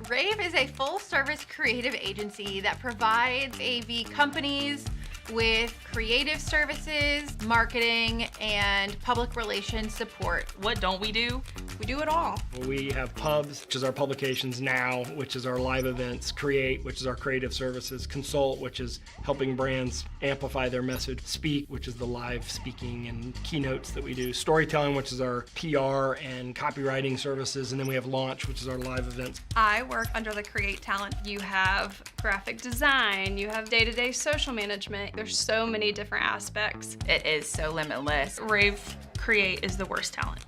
rAVe is a full-service creative agency that provides AV companies with creative services, marketing, and public relations support. What don't we do? We do it all. We have Pubs, which is our publications now, which is our live events, Create, which is our creative services, Consult, which is helping brands amplify their message, Speak, which is the live speaking and keynotes that we do, Storytelling, which is our PR and copywriting services, and then we have Launch, which is our live events. I work under the Create talent. You have graphic design, you have day-to-day social management. There's so many different aspects. It is so limitless. rAVe Create is the worst talent.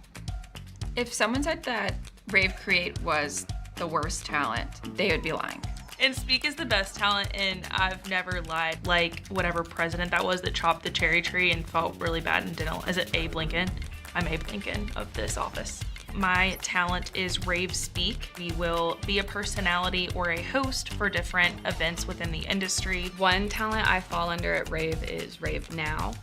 If someone said that rAVe Create was the worst talent, they would be lying. And Speak is the best talent, and I've never lied. Like whatever president that was that chopped the cherry tree and felt really bad and didn't. Is it Abe Lincoln? I'm Abe Lincoln of this office. My talent is rAVe Speak. We will be a personality or a host for different events within the industry. One talent I fall under at rAVe is rAVe Now.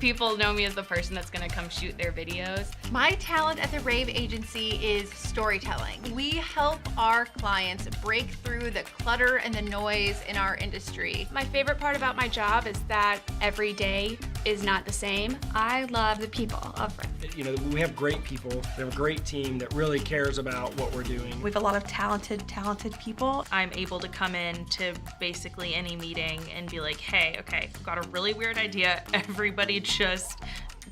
People know me as the person that's gonna come shoot their videos. My talent at the rAVe agency is storytelling. We help our clients break through the clutter and the noise in our industry. My favorite part about my job is that every day is not the same. I love the people of rAVe. You know, we have great people, we have a great team that really cares about what we're doing. We have a lot of talented people. I'm able to come in to basically any meeting and be like, hey, okay, I've got a really weird idea. Everybody just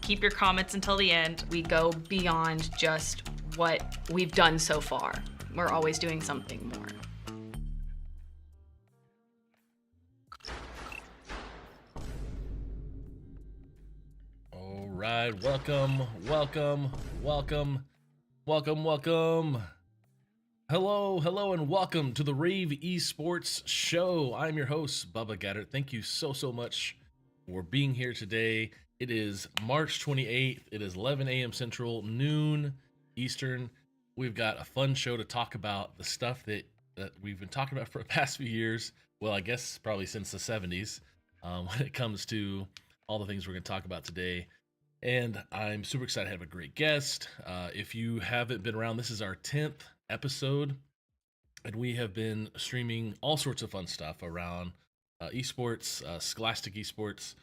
keep your comments until the end. We go beyond just what we've done so far. We're always doing something more. All right, welcome. Hello, and welcome to the rAVe Esports Show. I'm your host, Bubba Gaeddert. Thank you so much for being here today. It is March 28th. It is 11 a.m. Central, noon Eastern. We've got a fun show to talk about the stuff that we've been talking about for the past few years. Well, I guess probably since the 70s when it comes to all the things we're going to talk about today. And I'm super excited to have a great guest. If you haven't been around, this is our 10th episode, and we have been streaming all sorts of fun stuff around esports, scholastic esports.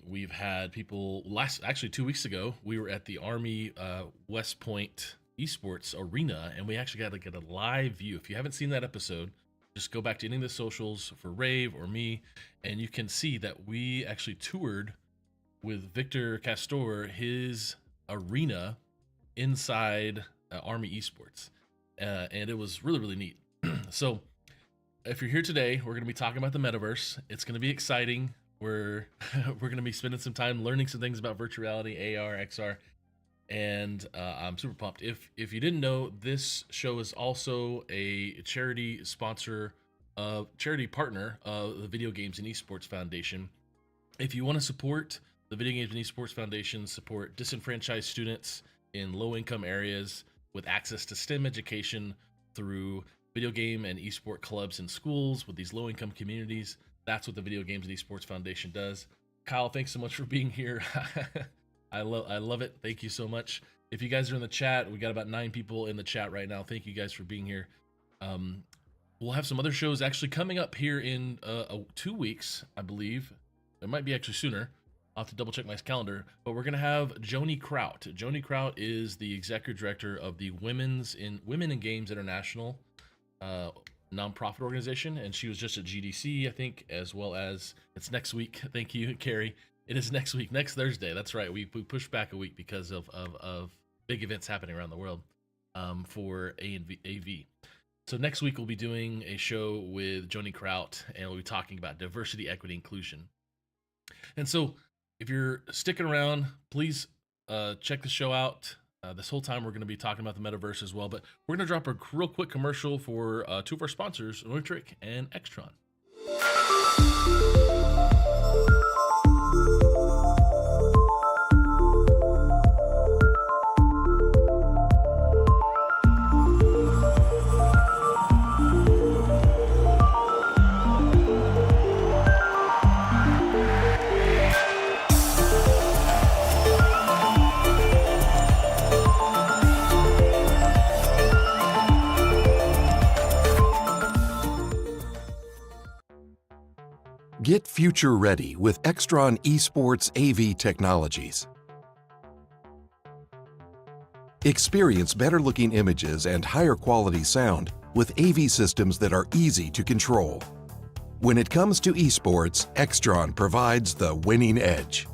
We've had people actually 2 weeks ago, we were at the Army West Point Esports Arena, and we actually got to get a live view. If you haven't seen that episode, just go back to any of the socials for rAVe or me, and you can see that we actually toured with Victor Castor, his arena inside Army Esports. And it was really neat. So if you're here today, we're going to be talking about the metaverse. It's going to be exciting. We're going to be spending some time learning some things about virtual reality, AR, XR, and I'm super pumped. If you didn't know, this show is also a charity partner of the Video Games and Esports Foundation. If you want to support the Video Games and Esports Foundation, support disenfranchised students in low-income areas with access to STEM education through video game and esport clubs in schools with these low-income communities. That's what the Video Games and Esports Foundation does. Kyle, thanks so much for being here. I love it. Thank you so much. If you guys are in the chat, we got about 9 people in the chat right now. Thank you guys for being here. We'll have some other shows actually coming up here in 2 weeks, I believe. It might be actually sooner. I'll have to double check my calendar, but we're going to have Joni Kraut. Joni Kraut is the executive director of the Women in Games International nonprofit organization, and she was just at GDC, I think, as well as it's next week. Thank you, Carrie. It is next week, next Thursday. That's right. We pushed back a week because of big events happening around the world for AV. So next week we'll be doing a show with Joni Kraut, and we'll be talking about diversity, equity, inclusion. And so if you're sticking around, please check the show out. This whole time we're going to be talking about the metaverse as well, but we're going to drop a real quick commercial for 2 of our sponsors, Nortric and Extron. Get future ready with Extron Esports AV technologies. Experience better looking images and higher quality sound with AV systems that are easy to control. When it comes to esports, Extron provides the winning edge.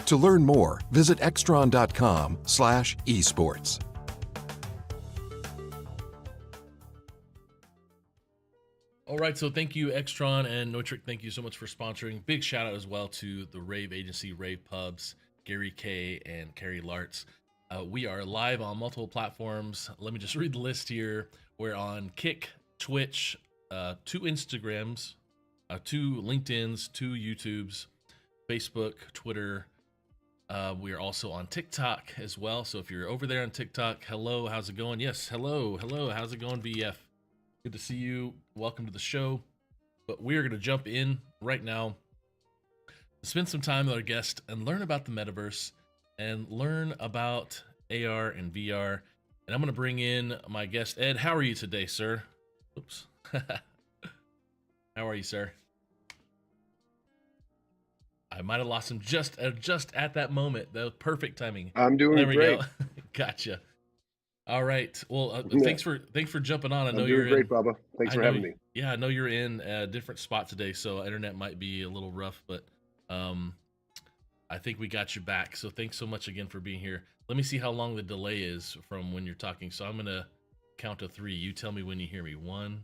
To learn more, visit extron.com/esports. All right, so thank you, Extron and Noitric. Thank you so much for sponsoring. Big shout out as well to the rAVe agency, rAVe Pubs, Gary K and Carrie Lartz. We are live on multiple platforms. Let me just read the list here. We're on Kick, Twitch, 2 Instagrams, 2 LinkedIns, 2 YouTubes, Facebook, Twitter. We are also on TikTok as well. So if you're over there on TikTok, hello, how's it going? Yes, hello, how's it going, VF? Good to see you. Welcome to the show. But we are going to jump in right now, spend some time with our guest, and learn about the metaverse and learn about AR and VR. And I'm going to bring in my guest, Ed. How are you today, sir? Oops. How are you, sir? I might have lost him just at that moment. That was perfect timing. I'm doing there we great. Go. Gotcha. All right. Well, Yeah. thanks for jumping on. I know I'm you're doing great, in, Bubba. Thanks for having me. Yeah, I know you're in a different spot today, so internet might be a little rough, but I think we got you back. So thanks so much again for being here. Let me see how long the delay is from when you're talking. So I'm gonna count to 3. You tell me when you hear me. 1,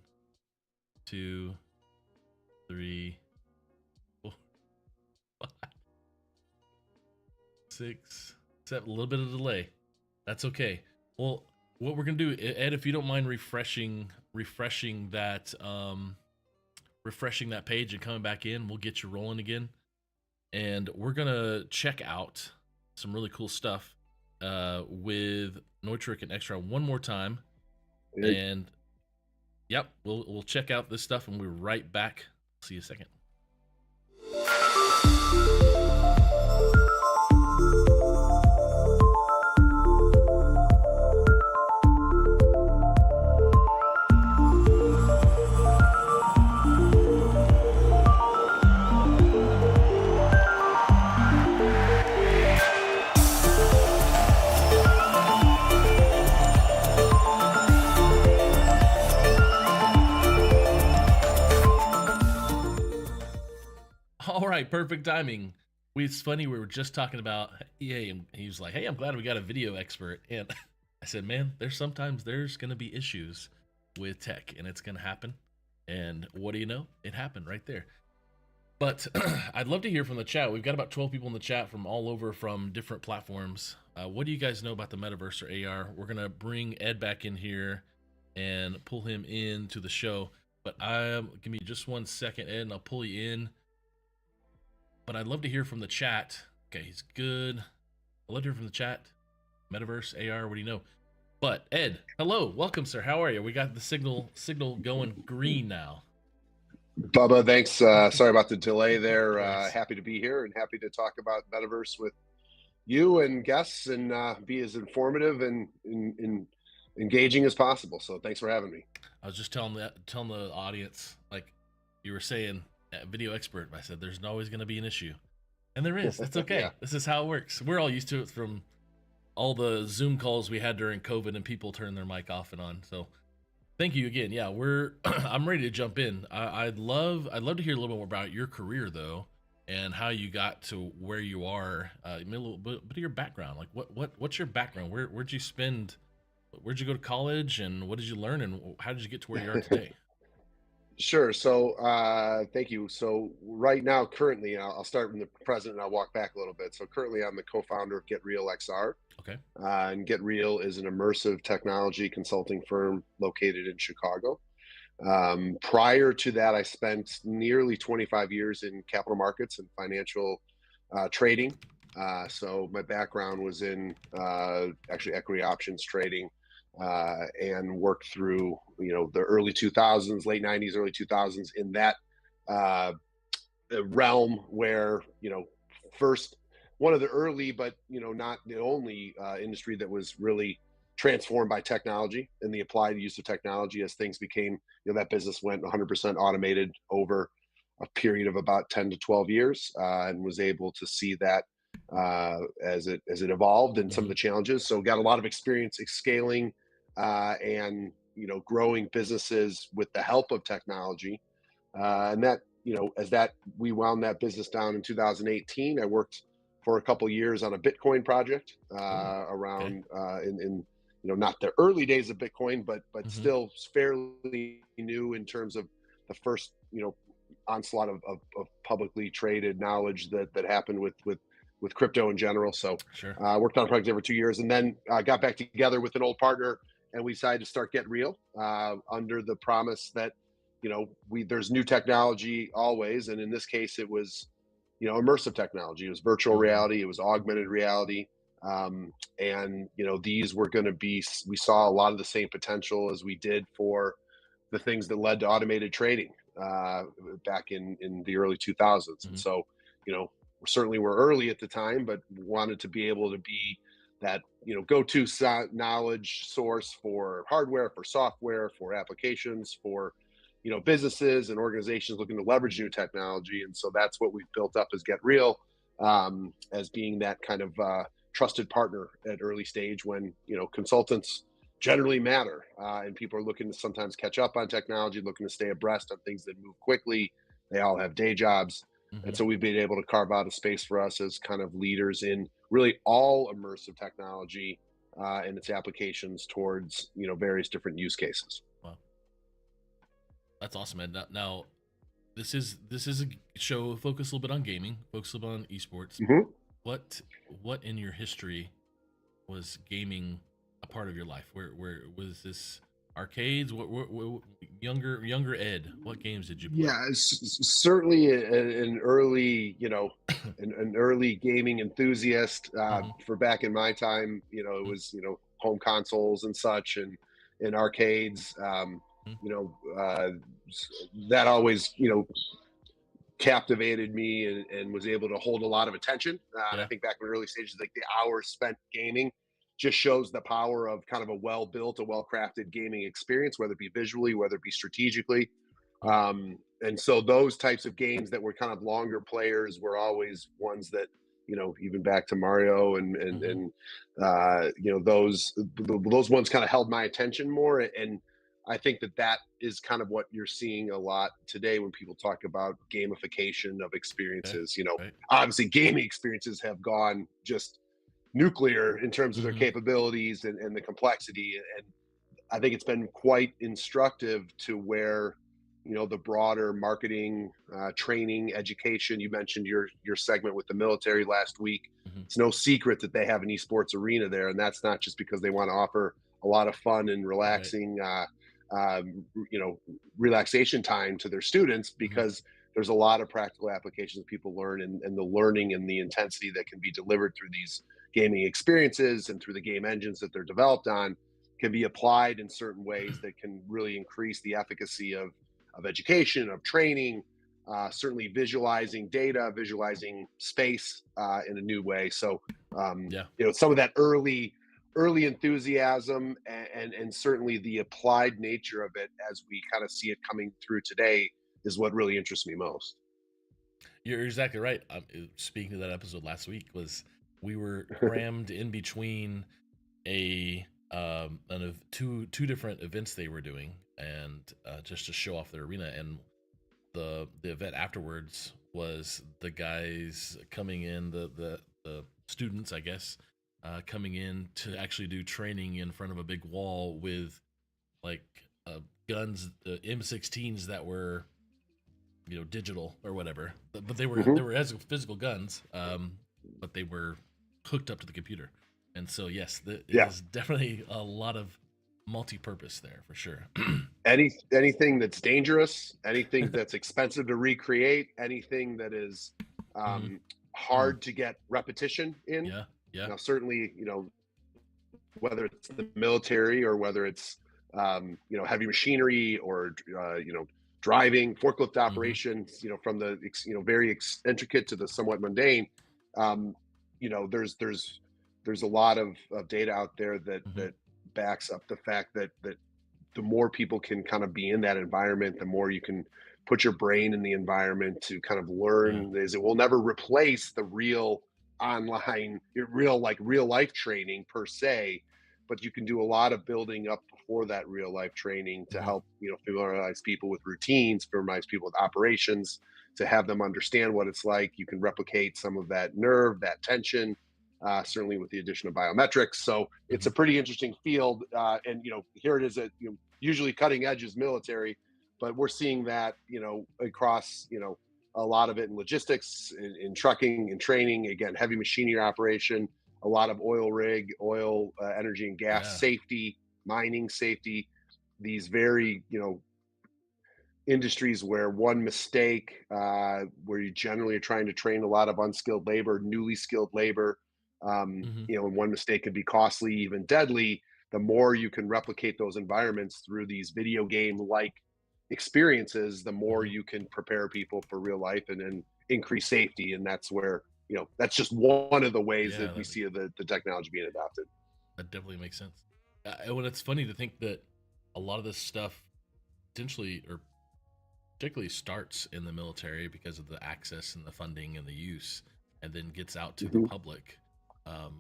2, 3, 4, 5, 6, 7. A little bit of delay. That's okay. Well, what we're gonna do, Ed, if you don't mind refreshing that page and coming back in, we'll get you rolling again. And we're gonna check out some really cool stuff with Noitric and Extron one more time. And yep, we'll check out this stuff and we're right back. See you in a second. All right, perfect timing. It's funny, we were just talking about EA, and he was like, hey, I'm glad we got a video expert. And I said, man, there's going to be issues with tech, and it's going to happen. And what do you know? It happened right there. But I'd love to hear from the chat. We've got about 12 people in the chat from all over, from different platforms. What do you guys know about the metaverse or AR? We're going to bring Ed back in here and pull him into the show. But give me just 1 second, Ed, and I'll pull you in. But I'd love to hear from the chat. Okay, he's good. I'd love to hear from the chat. Metaverse, AR, what do you know? But Ed, hello, welcome, sir. How are you? We got the signal going green now. Bubba, thanks. Sorry about the delay there. Happy to be here and happy to talk about metaverse with you and guests and be as informative and engaging as possible. So thanks for having me. I was just telling the audience, like you were saying, video expert. I said there's always going to be an issue, and there is. It's okay. Yeah. This is how it works. We're all used to it from all the Zoom calls we had during COVID, and people turn their mic off and on. So thank you again. Yeah, I'm ready to jump in. I'd love to hear a little bit more about your career though, and how you got to where you are. A little bit of your background. Like what's your background? Where'd you go to college, and what did you learn, and how did you get to where you are today? Sure. So thank you. So right now, currently, I'll start from the present and I'll walk back a little bit. So currently I'm the co-founder of Get Real XR. Okay. And Get Real is an immersive technology consulting firm located in Chicago. Prior to that, I spent nearly 25 years in capital markets and financial trading. So my background was in actually equity options trading. And worked through, the early 2000s, late 90s, early 2000s in that realm where, first one of the early, but, not the only industry that was really transformed by technology and the applied use of technology as things became, that business went 100% automated over a period of about 10 to 12 years, and was able to see that as it evolved and some of the challenges. So got a lot of experience scaling and growing businesses with the help of technology. And that as that we wound that business down in 2018, I worked for a couple years on a Bitcoin project around in not the early days of Bitcoin, but still fairly new in terms of the first onslaught of publicly traded knowledge that happened with crypto in general. So worked on a project over 2 years, and then got back together with an old partner, and we decided to start Get Real under the promise that there's new technology always, and in this case it was immersive technology. It was virtual reality, it was augmented reality, and these were going to be, we saw a lot of the same potential as we did for the things that led to automated trading back in the early 2000s. And so certainly we're early at the time, but wanted to be able to be that go-to knowledge source for hardware, for software, for applications, for businesses and organizations looking to leverage new technology. And so that's what we've built up as Get Real, as being that kind of trusted partner at early stage when consultants generally matter, and people are looking to sometimes catch up on technology, looking to stay abreast on things that move quickly. They all have day jobs. And so we've been able to carve out a space for us as kind of leaders in really all immersive technology and its applications towards various different use cases. Wow, that's awesome, man. Now this is a show focused a little bit on gaming, focused a little bit on esports. What in your history was gaming a part of your life? Where was this? Arcades? What younger Ed? What games did you play? Yeah, certainly an early, an early gaming enthusiast. For back in my time, it was home consoles and such, and arcades. That always captivated me and was able to hold a lot of attention. And I think back in the early stages, like the hours spent gaming just shows the power of kind of a well-built, a well-crafted gaming experience, whether it be visually, whether it be strategically. And so those types of games that were kind of longer players were always ones that, even back to Mario and those ones kind of held my attention more. And I think that is kind of what you're seeing a lot today when people talk about gamification of experiences. Obviously gaming experiences have gone just nuclear in terms of their capabilities and the complexity. And I think it's been quite instructive to where, the broader marketing, training, education, you mentioned your segment with the military last week. It's no secret that they have an esports arena there. And that's not just because they want to offer a lot of fun and relaxing, relaxation time to their students, because there's a lot of practical applications people learn, and the learning and the intensity that can be delivered through these gaming experiences and through the game engines that they're developed on can be applied in certain ways that can really increase the efficacy of education, of training, certainly visualizing data, visualizing space in a new way. So, some of that early enthusiasm and certainly the applied nature of it as we kind of see it coming through today is what really interests me most. You're exactly right. Speaking of that episode last week, we were crammed in between two different events they were doing, and just to show off their arena. And the event afterwards was the guys coming in, the students, I guess, coming in to actually do training in front of a big wall with guns, the M16s that were digital or whatever, but they were as physical guns, but they were hooked up to the computer. And so yes, there's definitely a lot of multi-purpose there for sure. Anything that's dangerous, anything that's expensive to recreate, anything that is hard to get repetition in. Now, certainly, whether it's the military or whether it's heavy machinery or driving forklift operations, from the very intricate to the somewhat mundane. There's a lot of data out there that backs up the fact that the more people can kind of be in that environment, the more you can put your brain in the environment to kind of learn. Is it will never replace the real online, real life training per se, but you can do a lot of building up before that real life training to help, familiarize people with routines, familiarize people with operations, to have them understand what it's like. You can replicate some of that nerve, that tension, certainly with the addition of biometrics. So it's a pretty interesting field. And, here it is at, usually cutting edge is military, but we're seeing that, across, a lot of it in logistics, in trucking, in training, again, heavy machinery operation, a lot of oil rig, energy and gas safety, mining safety, these very, industries where one mistake, where you generally are trying to train a lot of unskilled labor, newly skilled labor, and one mistake could be costly, even deadly. The more you can replicate those environments through these video game like experiences, the more you can prepare people for real life and then increase safety. And that's where, that's just one of the ways that we see the technology being adopted. That definitely makes sense. When it's funny to think that a lot of this stuff potentially or particularly starts in the military because of the access and the funding and the use, and then gets out to the public.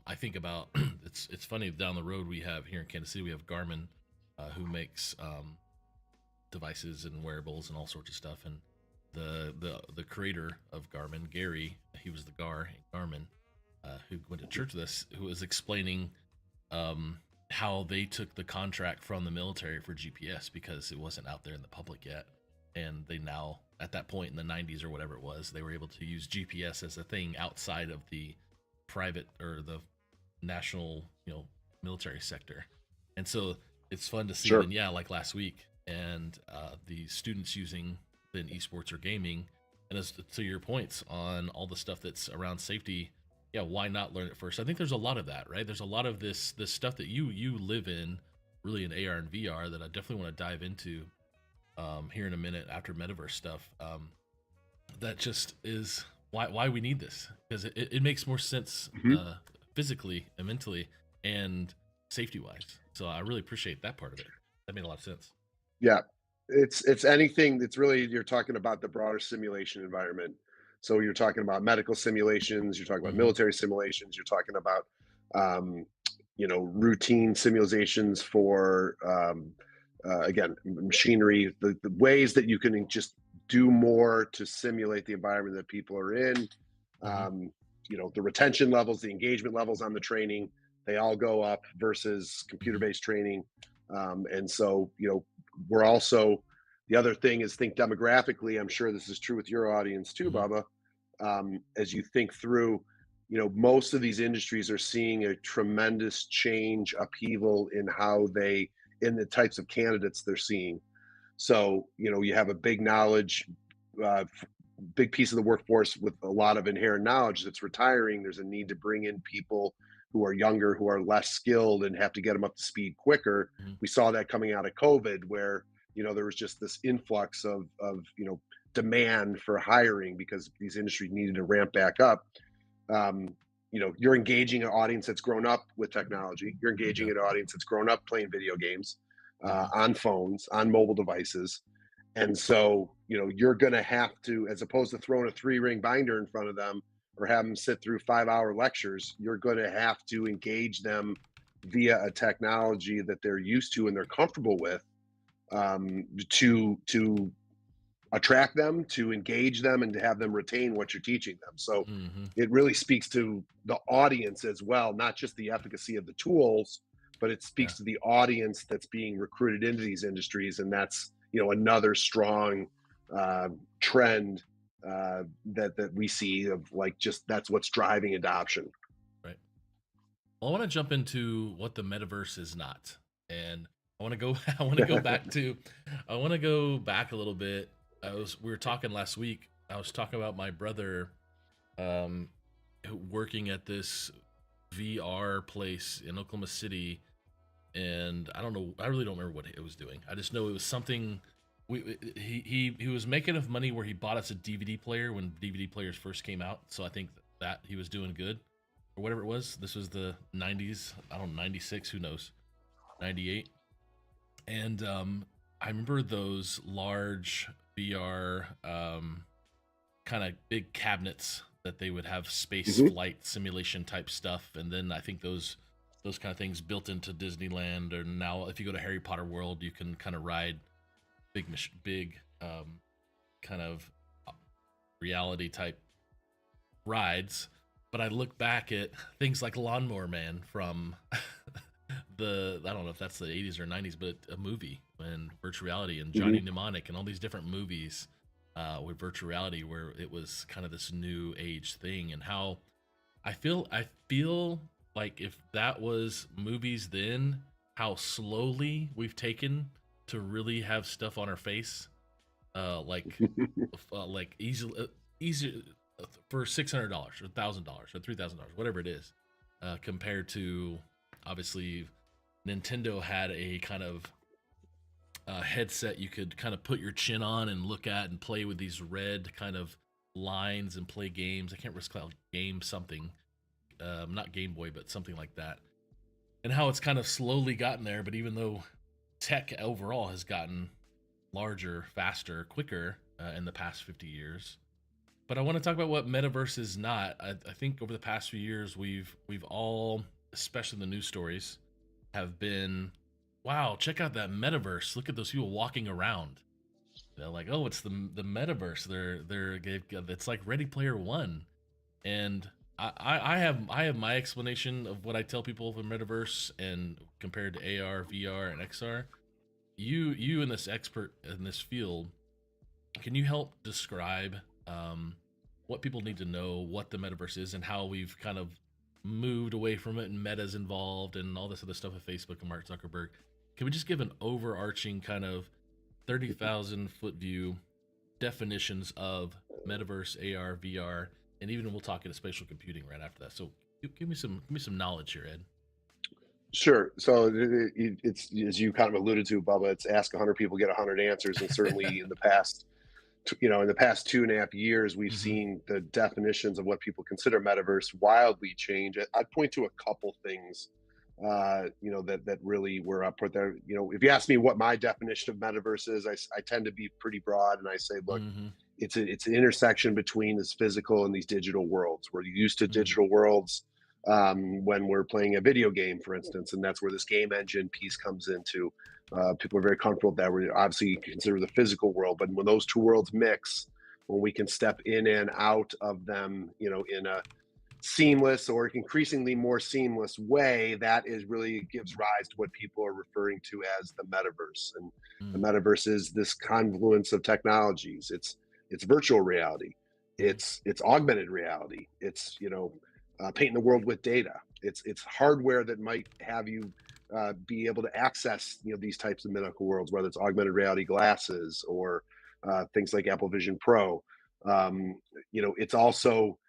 I think about it's funny, down the road we have here in Kansas City, we have Garmin, who makes devices and wearables and all sorts of stuff, and the creator of Garmin, Gary, he was the Gar in Garmin, who went to church with us, who was explaining how they took the contract from the military for GPS because it wasn't out there in the public yet, and they now, at that point in the 90s or whatever it was, they were able to use GPS as a thing outside of the private or the national, military sector. And so it's fun to see. And like last week, and the students using then esports or gaming, and as to your points on all the stuff that's around safety, why not learn it first? I think there's a lot of that, right? There's a lot of this stuff that you live in, really, in AR and VR, that I definitely want to dive into here in a minute after metaverse stuff. That just is why we need this, because it makes more sense physically and mentally and safety wise. So I really appreciate that part of it. That made a lot of sense. Yeah, it's anything that's really, you're talking about the broader simulation environment. So you're talking about medical simulations, you're talking about military simulations, you're talking about routine simulations for again, machinery, the ways that you can just do more to simulate the environment that people are in. The retention levels, the engagement levels on the training, they all go up versus computer-based training. And so, we're also, the other thing is, think demographically. I'm sure this is true with your audience too, Bubba. As you think through, most of these industries are seeing a tremendous change, upheaval in in the types of candidates they're seeing. So, you have a big knowledge, big piece of the workforce with a lot of inherent knowledge that's retiring. There's a need to bring in people who are younger, who are less skilled, and have to get them up to speed quicker. We saw that coming out of COVID, where, there was just this influx of demand for hiring because these industries needed to ramp back up. You're engaging an audience that's grown up with technology. You're engaging an audience that's grown up playing video games on phones, on mobile devices. And so, you're going to have to, as opposed to throwing a 3-ring binder in front of them or have them sit through 5-hour lectures, you're going to have to engage them via a technology that they're used to and they're comfortable with, to attract them, to engage them, and to have them retain what you're teaching them. So it really speaks to the audience as well, not just the efficacy of the tools, but it speaks to the audience that's being recruited into these industries. And that's, another strong trend that we see of, like, just that's what's driving adoption. Right. Well, I want to jump into what the metaverse is not. And I want to go back a little bit. We were talking last week. I was talking about my brother working at this VR place in Oklahoma City, and I really don't remember what it was doing. I just know it was something. He was making enough money where he bought us a DVD player when DVD players first came out. So I think that he was doing good, or whatever it was. This was the 90s. I don't know, 96. Who knows? 98. And I remember those large VR kind of big cabinets that they would have space flight simulation type stuff, and then I think those kind of things built into Disneyland. Or now, if you go to Harry Potter World, you can kind of ride big kind of reality type rides. But I look back at things like Lawnmower Man from I don't know if that's the 80s or 90s, but a movie and virtual reality, and Johnny Mnemonic and all these different movies with virtual reality, where it was kind of this new age thing. And how I feel like if that was movies then, how slowly we've taken to really have stuff on our face, like easy for $600 or $1,000 or $3,000, whatever it is, compared to obviously Nintendo had a kind of headset you could kind of put your chin on and look at and play with these red kind of lines and play games. I can't remember, it's called game something, not Game Boy, but something like that. And how it's kind of slowly gotten there, but even though tech overall has gotten larger, faster, quicker in the past 50 years. But I want to talk about what metaverse is not. I think over the past few years, we've all, especially the news stories, have been, wow, check out that metaverse. Look at those people walking around. They're like, oh, it's the metaverse. It's like Ready Player One. And I have my explanation of what I tell people for metaverse and compared to AR, VR, and XR. You in this expert in this field, can you help describe what people need to know, what the metaverse is, and how we've kind of moved away from it, and Meta's involved and all this other stuff with Facebook and Mark Zuckerberg? Can we just give an overarching kind of 30,000 foot view definitions of metaverse, AR, VR, and even we'll talk into spatial computing right after that. So give me some knowledge here, Ed. Sure. So it's, as you kind of alluded to, Bubba, it's ask 100 people, get 100 answers. And certainly in the past, in the past 2.5 years, we've seen the definitions of what people consider metaverse wildly change. I'd point to a couple things, that really were up there. If you ask me what my definition of metaverse is, I tend to be pretty broad, and I say, look, it's an intersection between this physical and these digital worlds. We're used to digital worlds when we're playing a video game, for instance, and that's where this game engine piece comes into. People are very comfortable with that. We obviously consider the physical world, but when those two worlds mix, when we can step in and out of them, in a seamless or increasingly more seamless way, that is really gives rise to what people are referring to as the metaverse. And the metaverse is this confluence of technologies. It's virtual reality. It's augmented reality. It's painting the world with data. It's hardware that might have you be able to access these types of medical worlds, whether it's augmented reality glasses or things like Apple Vision Pro. It's also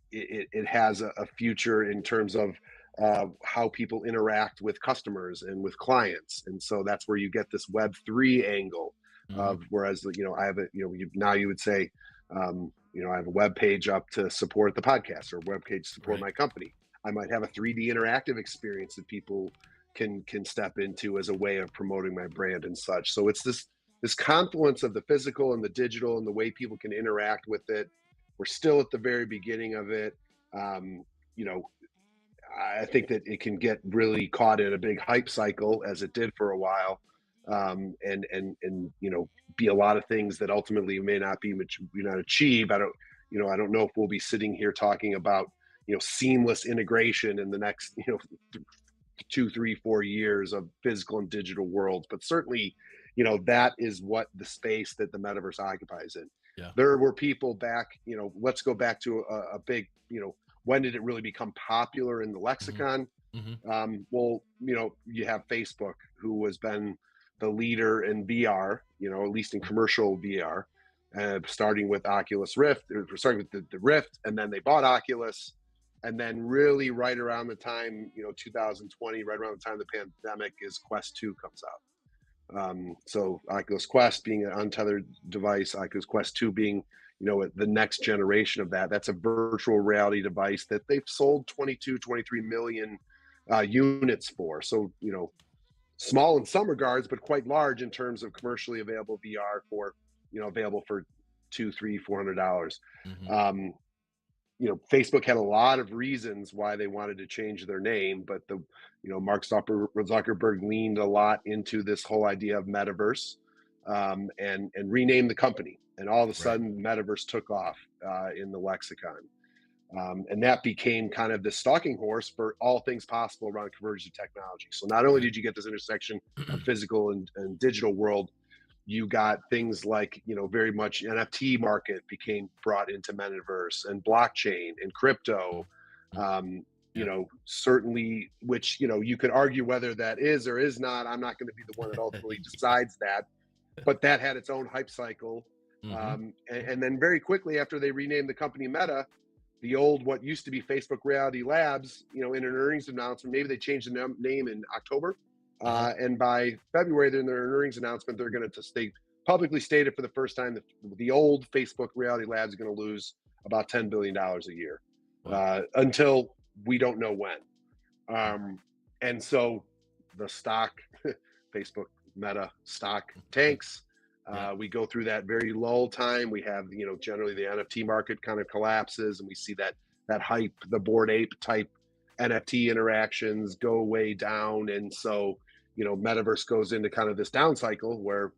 it has a future in terms of how people interact with customers and with clients, and so that's where you get this Web3 angle of, whereas I have now you would say I have a web page up to support the podcast, or a web page to support my company. I might have a 3D interactive experience that people can step into as a way of promoting my brand and such. So it's this confluence of the physical and the digital and the way people can interact with it. We're still at the very beginning of it. I think that it can get really caught in a big hype cycle, as it did for a while, and be a lot of things that ultimately may not achieve. I don't know if we'll be sitting here talking about seamless integration in the next 2, 3, 4 years of physical and digital worlds, but certainly that is what the space that the metaverse occupies in. Yeah. There were people back, let's go back to a big, when did it really become popular in the lexicon? Well, you have Facebook, who has been the leader in VR, at least in commercial VR, starting with Oculus Rift, or starting with the Rift, and then they bought Oculus. And then really right around the time, 2020, right around the time of the pandemic, is Quest 2 comes out. So Oculus Quest being an untethered device, Oculus Quest 2 being, the next generation of that. That's a virtual reality device that they've sold 22, 23 million units for. So, small in some regards, but quite large in terms of commercially available VR for, available for $200, $300, $400. Mhm. Facebook had a lot of reasons why they wanted to change their name, but Mark Zuckerberg leaned a lot into this whole idea of metaverse, and renamed the company, and all of a Right. sudden, metaverse took off in the lexicon, and that became kind of the stalking horse for all things possible around convergence of technology. So not only Right. did you get this intersection of physical and digital world, you got things like, very much NFT market became brought into metaverse, and blockchain and crypto. Certainly, which, you could argue whether that is or is not. I'm not going to be the one that ultimately decides that, but that had its own hype cycle. And then very quickly after they renamed the company Meta, the old, what used to be Facebook Reality Labs, in an earnings announcement, maybe they changed the name in October. And by February, in their earnings announcement, they're going to they publicly stated for the first time that the old Facebook Reality Labs is going to lose about $10 billion a year, until we don't know when. And so the stock, Facebook Meta stock tanks. We go through that very lull time. We have, generally the NFT market kind of collapses, and we see that hype, the Bored Ape type NFT interactions go way down. And so, metaverse goes into kind of this down cycle where,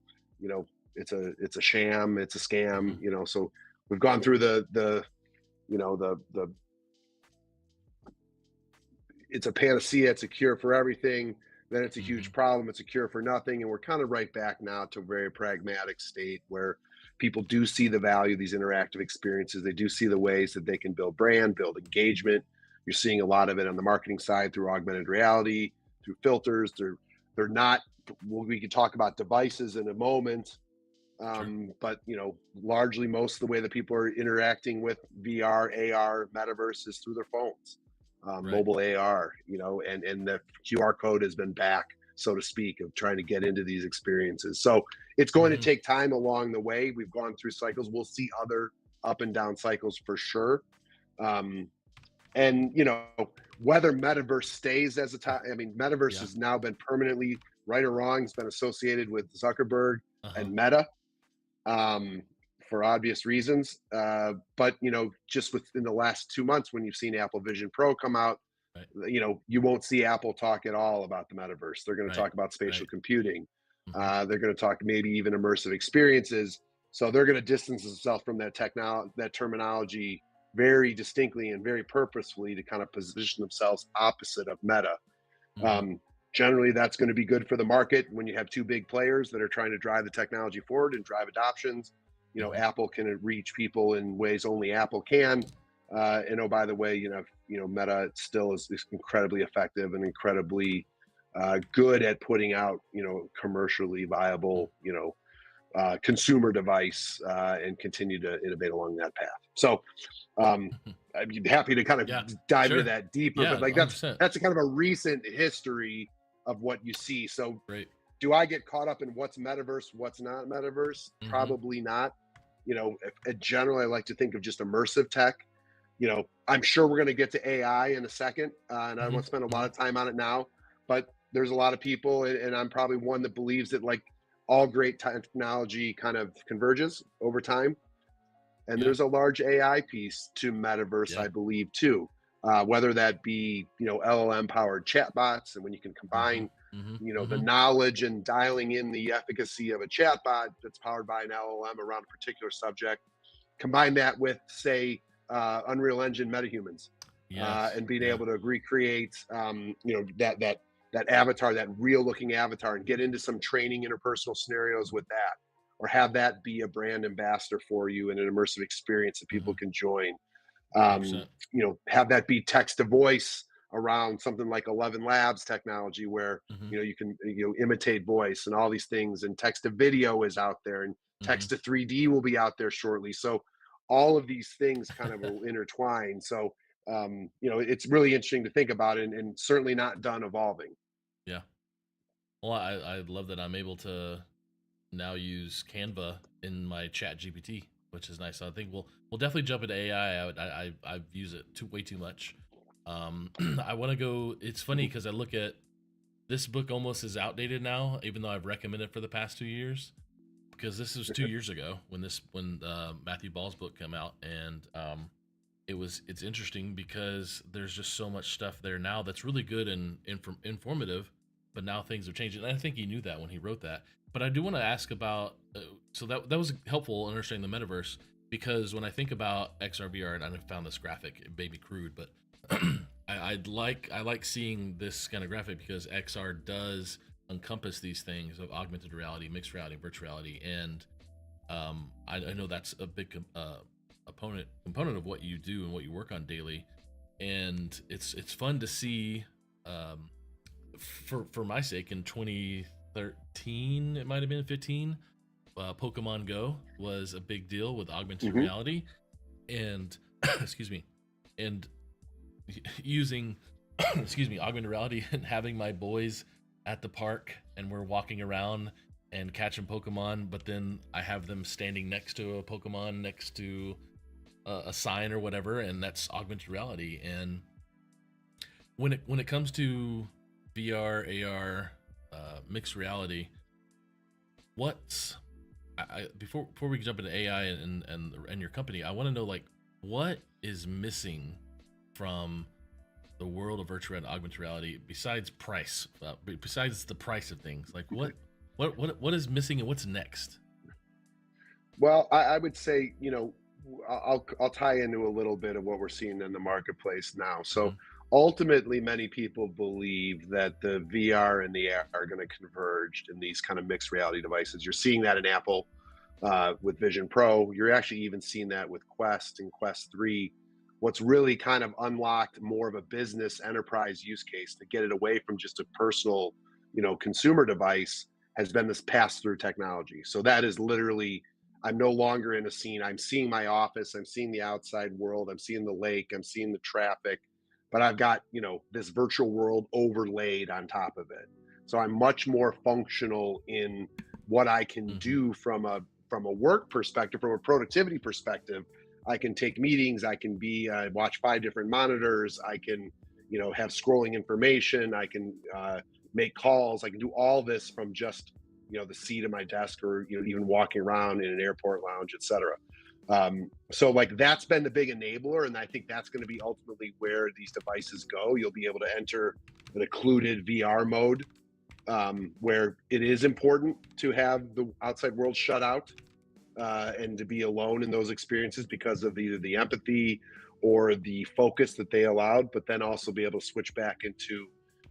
it's a sham, it's a scam, so we've gone through the it's a panacea, it's a cure for everything. Then it's a huge problem, it's a cure for nothing. And we're kind of right back now to a very pragmatic state where people do see the value of these interactive experiences. They do see the ways that they can build brand, build engagement. You're seeing a lot of it on the marketing side through augmented reality, through filters. They're not, we can talk about devices in a moment, but largely most of the way that people are interacting with VR, AR, metaverse is through their phones, mobile AR, and the QR code has been back, so to speak, of trying to get into these experiences. So it's going to take time along the way. We've gone through cycles. We'll see other up and down cycles for sure. And whether metaverse stays as a metaverse has now been permanently, right or wrong, it's been associated with Zuckerberg and Meta, for obvious reasons. But just within the last 2 months, when you've seen Apple Vision Pro come out, you won't see Apple talk at all about the metaverse. They're going to talk about spatial computing. They're going to talk maybe even immersive experiences. So they're going to distance themselves from that terminology very distinctly and very purposefully to kind of position themselves opposite of Meta. Generally, that's going to be good for the market when you have two big players that are trying to drive the technology forward and drive adoptions. Apple can reach people in ways only Apple can. And oh, by the way, Meta still is incredibly effective and incredibly good at putting out, commercially viable, consumer device, and continue to innovate along that path. So I'd be happy to kind of dive into that deeper, but like that's a kind of a recent history of what you see. So do I get caught up in what's metaverse, what's not metaverse? Probably not. In general, I like to think of just immersive tech. I'm sure we're going to get to AI in a second, and I won't spend a lot of time on it now, but there's a lot of people, and I'm probably one that believes that like all great technology kind of converges over time. And there's a large AI piece to metaverse, I believe, too. Whether that be, LLM powered chatbots, and when you can combine, the knowledge and dialing in the efficacy of a chatbot that's powered by an LLM around a particular subject, combine that with, say, Unreal Engine metahumans, and being able to recreate, that avatar, that real looking avatar, and get into some training interpersonal scenarios with that, or have that be a brand ambassador for you in an immersive experience that people can join. Have that be text to voice around something like 11 Labs technology, where you can imitate voice and all these things, and text to video is out there, and text to 3D will be out there shortly. So all of these things kind of will intertwine. So it's really interesting to think about it, and certainly not done evolving. Yeah. Well, I love that I'm able to now use Canva in my Chat GPT, which is nice. So I think we'll definitely jump into AI. I've used it way too much. I want to go. It's funny because I look at this book almost is outdated now, even though I've recommended it for the past 2 years, because this was 2 years ago when Matthew Ball's book came out, and it's interesting because there's just so much stuff there now that's really good and informative, but now things have changed, and I think he knew that when he wrote that. But I do want to ask about so that was helpful in understanding the metaverse, because when I think about XR VR, and I found this graphic, it may be crude, but I like seeing this kind of graphic because XR does encompass these things of augmented reality, mixed reality, virtual reality, and I know that's a big component of what you do and what you work on daily, and it's fun to see. For my sake, in 2013, it might have been 15, Pokemon Go was a big deal with augmented reality, and excuse me, and using augmented reality and having my boys at the park, and we're walking around and catching Pokemon, but then I have them standing next to a Pokemon next to a sign or whatever, and that's augmented reality. And when it comes to VR, AR, mixed reality, before we jump into AI and your company, I want to know, like, what is missing from the world of virtual and augmented reality besides price, besides the price of things? Like, what is missing and what's next? Well, I would say, I'll tie into a little bit of what we're seeing in the marketplace now. So ultimately, many people believe that the VR and the AR are going to converge in these kind of mixed reality devices. You're seeing that in Apple with Vision Pro. You're actually even seeing that with Quest and Quest 3. What's really kind of unlocked more of a business enterprise use case to get it away from just a personal, consumer device has been this pass-through technology. So that is literally, I'm no longer in a scene. I'm seeing my office. I'm seeing the outside world. I'm seeing the lake. I'm seeing the traffic. But I've got, this virtual world overlaid on top of it. So I'm much more functional in what I can do from a work perspective, from a productivity perspective. I can take meetings. I can watch 5 different monitors. I can, have scrolling information. I can make calls. I can do all this from just, the seat of my desk, or, even walking around in an airport lounge, et cetera. So like that's been the big enabler, and I think that's going to be ultimately where these devices go. You'll be able to enter an occluded VR mode, where it is important to have the outside world shut out, and to be alone in those experiences because of either the empathy or the focus that they allowed, but then also be able to switch back into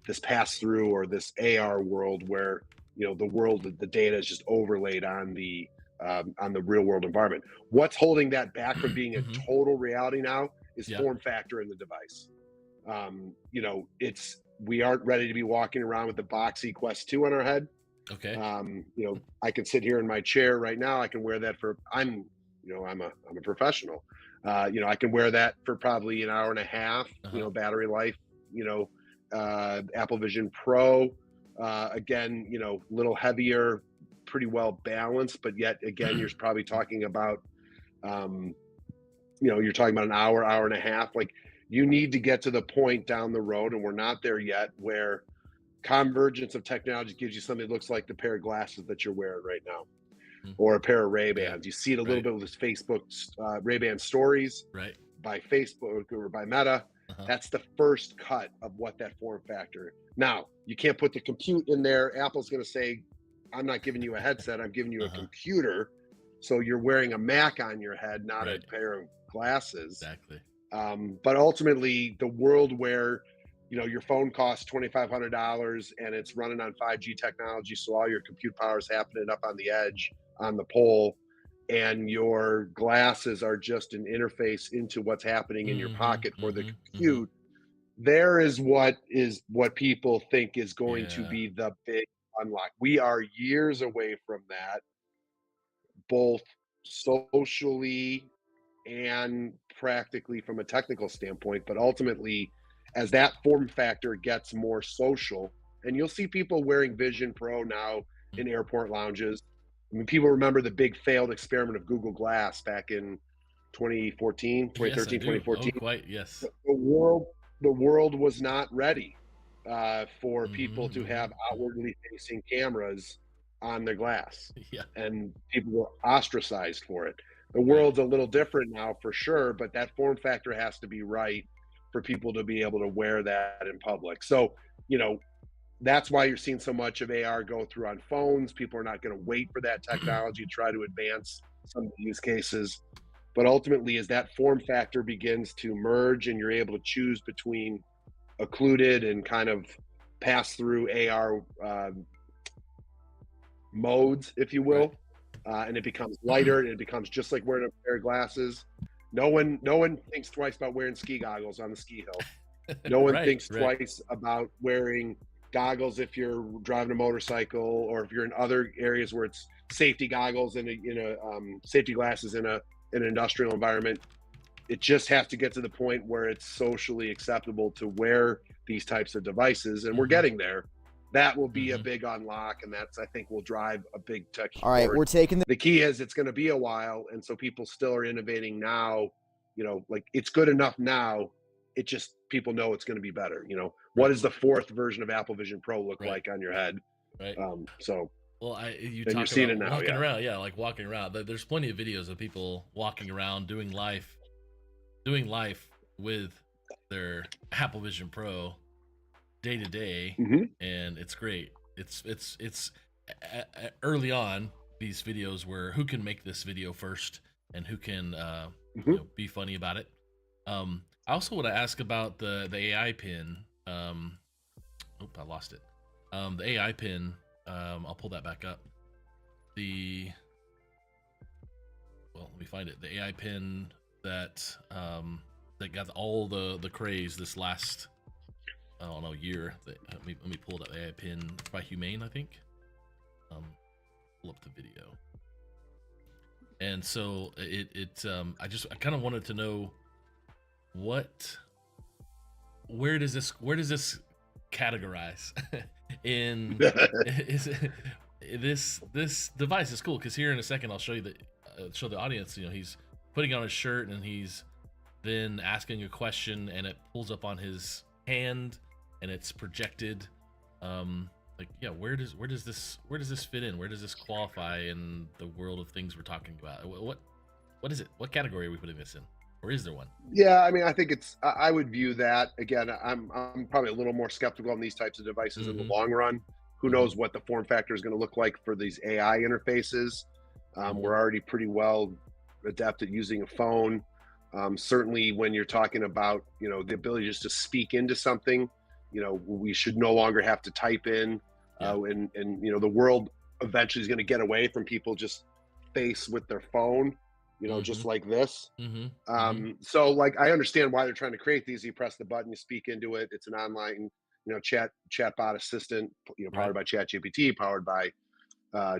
this pass-through or this AR world where, the data is just overlaid on the real world environment. What's holding that back from being a total reality now is form factor in the device. We aren't ready to be walking around with the boxy Quest 2 on our head. Okay. I can sit here in my chair right now. I can wear that I'm a professional. I can wear that for probably an hour and a half, battery life, Apple Vision Pro, again, little heavier, pretty well balanced, but yet again, you're probably talking about, you're talking about an hour and a half. Like, you need to get to the point down the road, and we're not there yet, where convergence of technology gives you something that looks like the pair of glasses that you're wearing right now, or a pair of Ray-Bans. You see it a little bit with this Facebook Ray-Ban stories, by Facebook or by Meta. That's the first cut of what that form factor. Now, you can't put the compute in there. Apple's going to say, I'm not giving you a headset, I'm giving you a computer. So you're wearing a Mac on your head, not a pair of glasses. Exactly. But ultimately, the world where, your phone costs $2,500 and it's running on 5G technology, so all your compute power is happening up on the edge, on the pole, and your glasses are just an interface into what's happening in your pocket for the compute. There is what people think is going to be the big unlock. We are years away from that, both socially and practically from a technical standpoint. But ultimately, as that form factor gets more social, and you'll see people wearing Vision Pro now in airport lounges. I mean, people remember the big failed experiment of Google Glass back in 2014, 2013, 2014. Oh, quite, yes. The world was not ready. for people to have outwardly facing cameras on their glass. Yeah. And people were ostracized for it. The world's a little different now for sure, but that form factor has to be right for people to be able to wear that in public. So, that's why you're seeing so much of AR go through on phones. People are not going to wait for that technology to try to advance some of the use cases. But ultimately, as that form factor begins to merge and you're able to choose between occluded and kind of pass through AR modes, if you will, and it becomes lighter and it becomes just like wearing a pair of glasses. No one thinks twice about wearing ski goggles on the ski hill. No one thinks twice about wearing goggles if you're driving a motorcycle, or if you're in other areas where it's safety goggles and safety glasses in an industrial environment. It just has to get to the point where it's socially acceptable to wear these types of devices, and we're getting there. That will be a big unlock, and that's, I think, will drive a big tech. All right, we're taking the key is it's going to be a while, and so people still are innovating now. Like, it's good enough now. It just, people know it's going to be better. What does the fourth version of Apple Vision Pro look like on your head? Right. So. Well, you're seeing it now, walking around, like walking around. There's plenty of videos of people walking around doing life with their Apple Vision Pro day to day, and it's great. It's early on, these videos were who can make this video first and who can be funny about it. I also want to ask about the AI pin. I lost it. The AI pin. I'll pull that back up. Let me find it. The AI pin that got all the craze this last, I don't know, year. Let me pull that AI pin by Humane, I think. Pull up the video. And so I kind of wanted to know where does this categorize in this device is cool, because here in a second I'll show you show the audience, he's putting on his shirt and he's then asking a question and it pulls up on his hand and it's projected. Where does this fit in? Where does this qualify in the world of things we're talking about? What is it? What category are we putting this in? Or is there one? Yeah, I mean, I think I would view that, again, I'm probably a little more skeptical on these types of devices in the long run. Who knows what the form factor is going to look like for these AI interfaces. We're already pretty well adept at using a phone. Certainly when you're talking about, the ability just to speak into something, we should no longer have to type in, and the world eventually is going to get away from people just face with their phone. Just like this. So like, I understand why they're trying to create these. You press the button, you speak into it. It's an online, chatbot assistant, powered by ChatGPT, powered by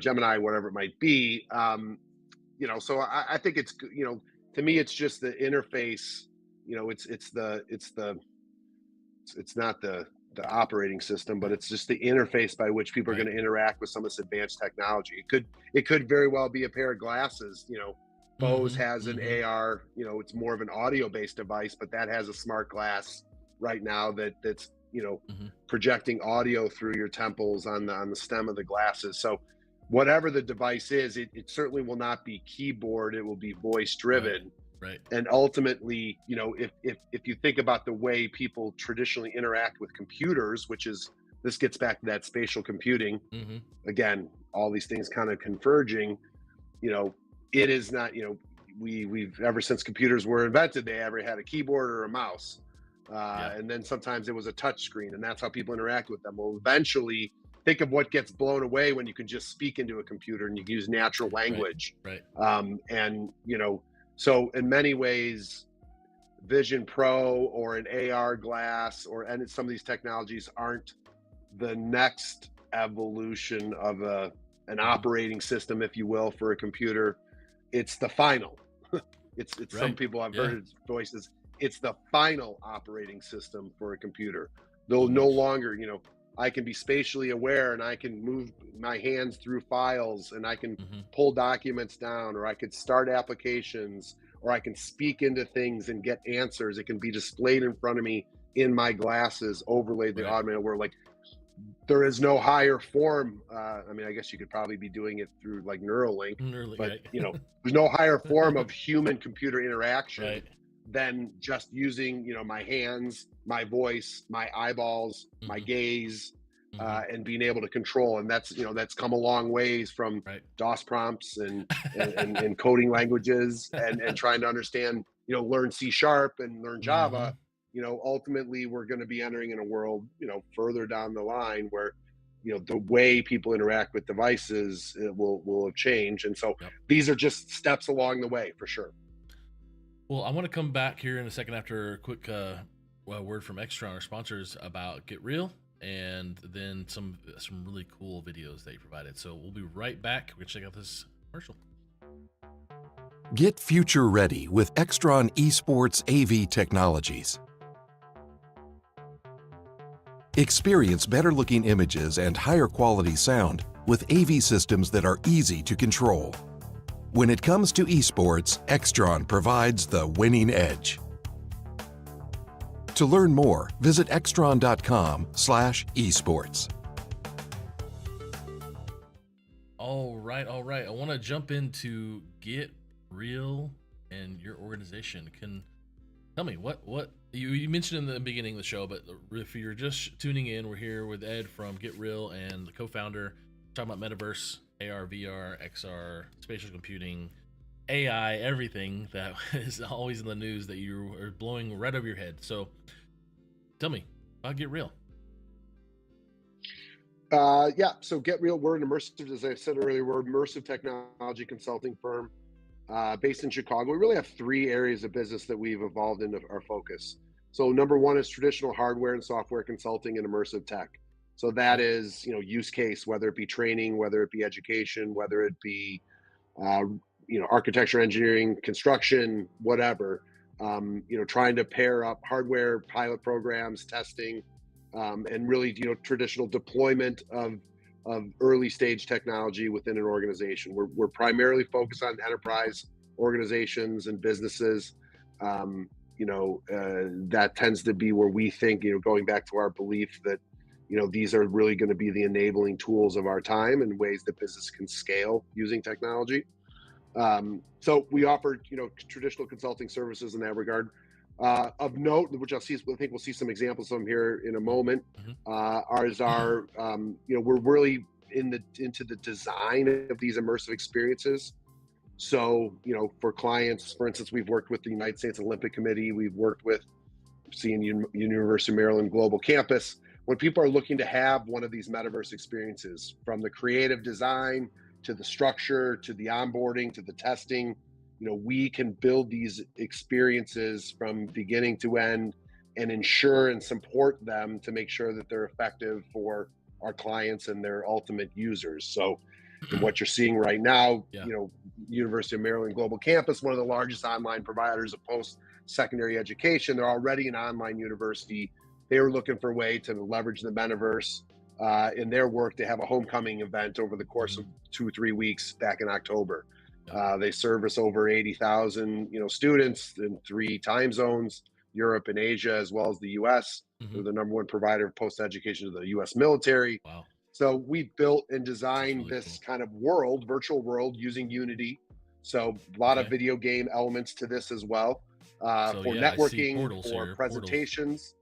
Gemini, whatever it might be. So I think it's, to me, it's just the interface. It's not the operating system, but it's just the interface by which people are going to interact with some of this advanced technology. It could very well be a pair of glasses. Bose has an AR, it's more of an audio-based device, but that has a smart glass right now that's projecting audio through your temples on the stem of the glasses. So whatever the device is, it certainly will not be keyboard. It will be voice-driven. Right. And ultimately, if you think about the way people traditionally interact with computers, this gets back to that spatial computing. Again, all these things kind of converging. It is not, we've ever since computers were invented, they ever had a keyboard or a mouse. And then sometimes it was a touch screen, and that's how people interact with them. Well, eventually, think of what gets blown away when you can just speak into a computer and you can use natural language. Right. So in many ways, Vision Pro or an AR glass and some of these technologies aren't the next evolution of an operating system, if you will, for a computer. It's the final. It's right. Some people I've heard voices. It's the final operating system for a computer. They'll no longer, I can be spatially aware and I can move my hands through files and I can pull documents down, or I could start applications, or I can speak into things and get answers. It can be displayed in front of me in my glasses, overlaid the Right. augmented world. Like, there is no higher form. I mean, I guess you could probably be doing it through like Neuralink, but Right. you know, there's no higher form of human computer interaction Right. than just using, you know, my hands, my voice, my eyeballs, my Mhm. gaze, Mhm. and being able to control. And that's, you know, that's come a long ways from Right. DOS prompts and coding languages and trying to understand, you know, learn C# and learn Java. Mhm. You know, ultimately we're going to be entering in a world, you know, further down the line where, you know, the way people interact with devices will have changed. And so Yep. these are just steps along the way for sure. Well, I want to come back here in a second after a quick word from Extron, our sponsors, about Get Real, and then some really cool videos that you provided. So we'll be right back. We're gonna check out this commercial. Get future ready with Extron Esports AV technologies. Experience better looking images and higher quality sound with AV systems that are easy to control. When it comes to esports, Extron provides the winning edge. To learn more, visit extron.com/esports. All right. I want to jump into Get Real and your organization. Can tell me what you mentioned in the beginning of the show, but if you're just tuning in, we're here with Ed from Get Real and the co-founder, talking about metaverse, AR, VR, XR, spatial computing, AI, everything that is always in the news that you are blowing right over your head. So tell me about Get Real. Yeah, so Get Real, we're an immersive, as I said earlier, we're an immersive technology consulting firm based in Chicago. We really have three areas of business that we've evolved into our focus. So number one is traditional hardware and software consulting and immersive tech. So that is, you know, use case, whether it be training, whether it be education, whether it be, you know, architecture, engineering, construction, whatever. You know, trying to pair up hardware, pilot programs, testing, and really, you know, traditional deployment of early stage technology within an organization. We're primarily focused on enterprise organizations and businesses. You know, that tends to be where we think, you know, going back to our belief that, you know, these are really going to be the enabling tools of our time and ways that business can scale using technology. So we offer, you know, traditional consulting services in that regard. Of note, which I think we'll see some examples of them here in a moment, is our, you know, we're really into the design of these immersive experiences. So, you know, for clients, for instance, we've worked with the United States Olympic Committee, we've worked with University of Maryland Global Campus. When people are looking to have one of these metaverse experiences, from the creative design to the structure to the onboarding to the testing, you know, we can build these experiences from beginning to end and ensure and support them to make sure that they're effective for our clients and their ultimate users. So what you're seeing right now, you know, University of Maryland Global Campus, one of the largest online providers of post-secondary education, they're already an online university. They were looking for a way to leverage the metaverse in their work to have a homecoming event over the course of 2 or 3 weeks back in October. They service over 80,000, you know, students in 3 time zones, Europe and Asia, as well as the U.S. They're the number one provider of post-education to the U.S. military. Wow. So we built and designed this kind of world, virtual world, using Unity. So a lot of video game elements to this as well, for networking, for presentations.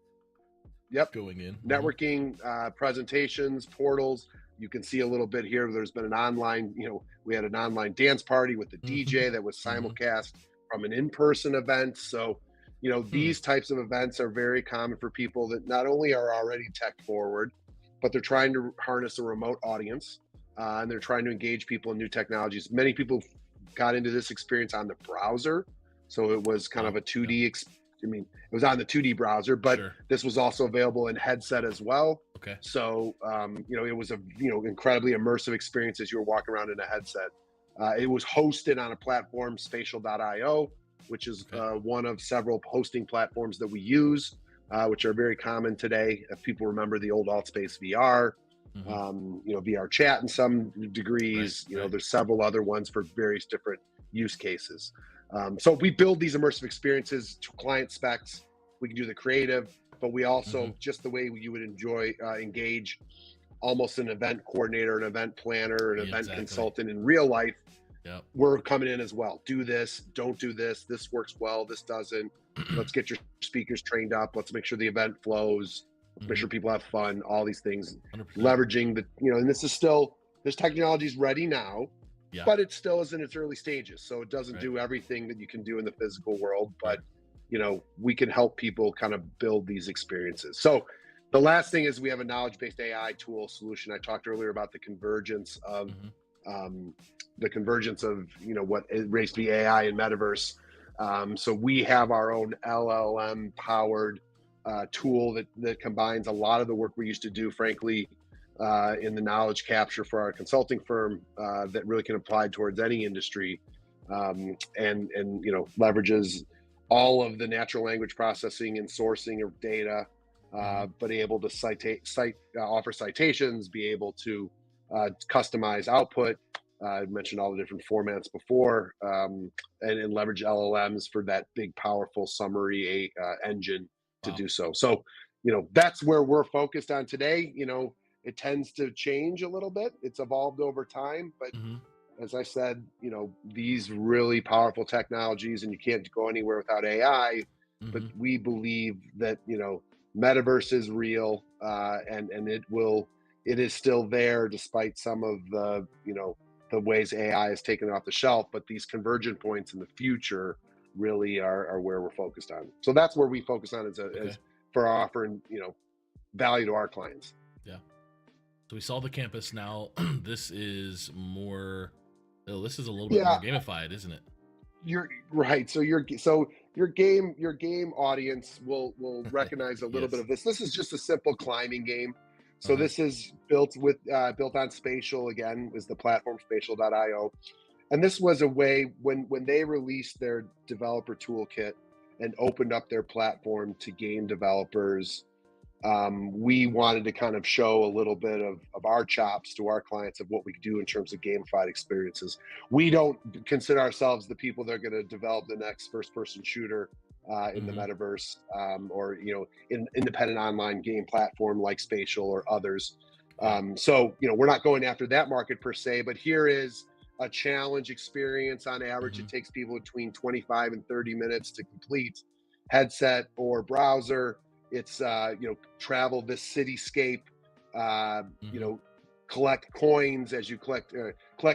Going in. Networking, presentations, portals. You can see a little bit here. There's been an online, you know, we had an online dance party with the DJ that was simulcast from an in-person event. So, you know, these types of events are very common for people that not only are already tech forward, but they're trying to harness a remote audience, and they're trying to engage people in new technologies. Many people got into this experience on the browser. So it was kind of a 2D I mean, it was on the 2D browser, but this was also available in headset as well. Okay. So, you know, it was a, you know, incredibly immersive experience as you were walking around in a headset. It was hosted on a platform, spatial.io, which is one of several hosting platforms that we use, which are very common today. If people remember the old AltSpace VR, you know, VR chat in some degrees, you know, there's several other ones for various different use cases. So we build these immersive experiences to client specs. We can do the creative, but we also, just the way you would engage almost an event coordinator, an event planner, an event consultant in real life. Yep. We're coming in as well. Do this, don't do this. This works well, this doesn't. Let's get your speakers trained up. Let's make sure the event flows. Let's make sure people have fun, all these things. 100%. Leveraging the, and this technology is ready now, but it still is in its early stages. So it doesn't do everything that you can do in the physical world, but we can help people kind of build these experiences. So the last thing is we have a knowledge-based AI tool solution. I talked earlier about the convergence of what rAVe AI and metaverse. So we have our own LLM powered tool that combines a lot of the work we used to do, frankly, in the knowledge capture for our consulting firm that really can apply towards any industry, and leverages all of the natural language processing and sourcing of data, but able to offer citations, be able to customize output. I mentioned all the different formats before, and leverage LLMs for that big, powerful summary engine to do so. So, that's where we're focused on today. It tends to change a little bit. It's evolved over time, but as I said, these really powerful technologies, and you can't go anywhere without AI, but we believe that, metaverse is real, and it is still there despite some of the, the ways AI is taken off the shelf, but these convergent points in the future really are where we're focused on. So that's where we focus on as for offering, value to our clients. Yeah. So we saw the campus. Now this is more, this is a little bit more gamified, isn't it? You're right. So your game audience will recognize a little bit of this. This is just a simple climbing game. So this is built on Spatial, again, is the platform spatial.io. And this was a way when they released their developer toolkit and opened up their platform to game developers, we wanted to kind of show a little bit of our chops to our clients of what we could do in terms of gamified experiences. We don't consider ourselves the people that are going to develop the next first-person shooter in the metaverse, or in independent online game platform like Spatial or others. So we're not going after that market per se, but here is a challenge experience. On average, it takes people between 25 and 30 minutes to complete. Headset or browser. It's travel this cityscape. Collect coins as you collect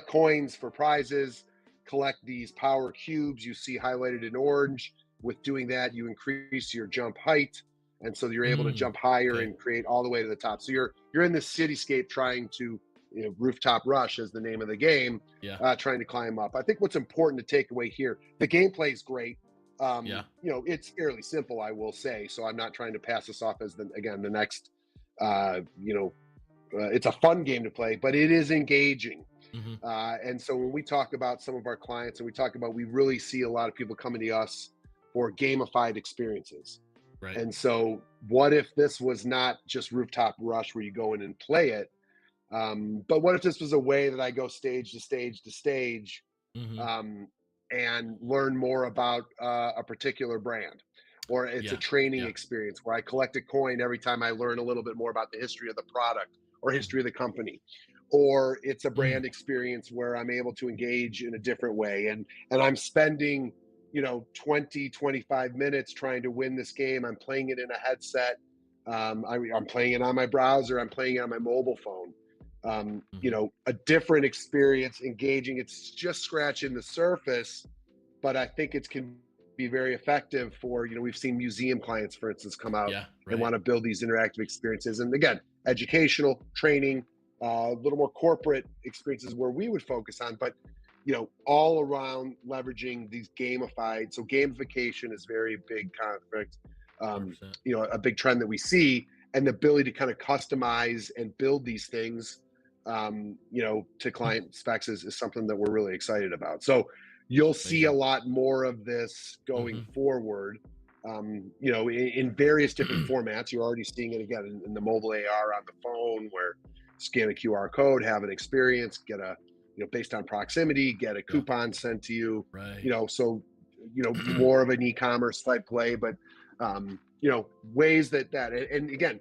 coins for prizes. Collect these power cubes you see highlighted in orange. With doing that, you increase your jump height, and so you're able to jump higher and create all the way to the top. So you're in this cityscape trying to rooftop rush is the name of the game. Trying to climb up. I think what's important to take away here, the gameplay is great. It's fairly simple, I will say. So I'm not trying to pass this off as the next. It's a fun game to play, but it is engaging. And so when we talk about some of our clients, and we really see a lot of people coming to us for gamified experiences. Right. And so what if this was not just rooftop rush where you go in and play it, but what if this was a way that I go stage to stage to stage, and learn more about a particular brand, or it's a training experience where I collect a coin every time I learn a little bit more about the history of the product or history of the company, or it's a brand experience where I'm able to engage in a different way, and I'm spending 20, 25 minutes trying to win this game. I'm playing it in a headset. I'm playing it on my browser. I'm playing it on my mobile phone. A different experience, engaging. It's just scratching the surface, but I think it can be very effective for, we've seen museum clients, for instance, come out and want to build these interactive experiences. And again, educational, training, a little more corporate experiences where we would focus on, but all around leveraging these gamified. So gamification is very big concept, a big trend that we see, and the ability to kind of customize and build these things, to client specs is something that we're really excited about. So you'll see a lot more of this going forward, in various different formats. You're already seeing it again in the mobile AR on the phone, where scan a QR code, have an experience, get a, based on proximity, get a coupon sent to you, right. So, more of an e-commerce type play, but, ways and again,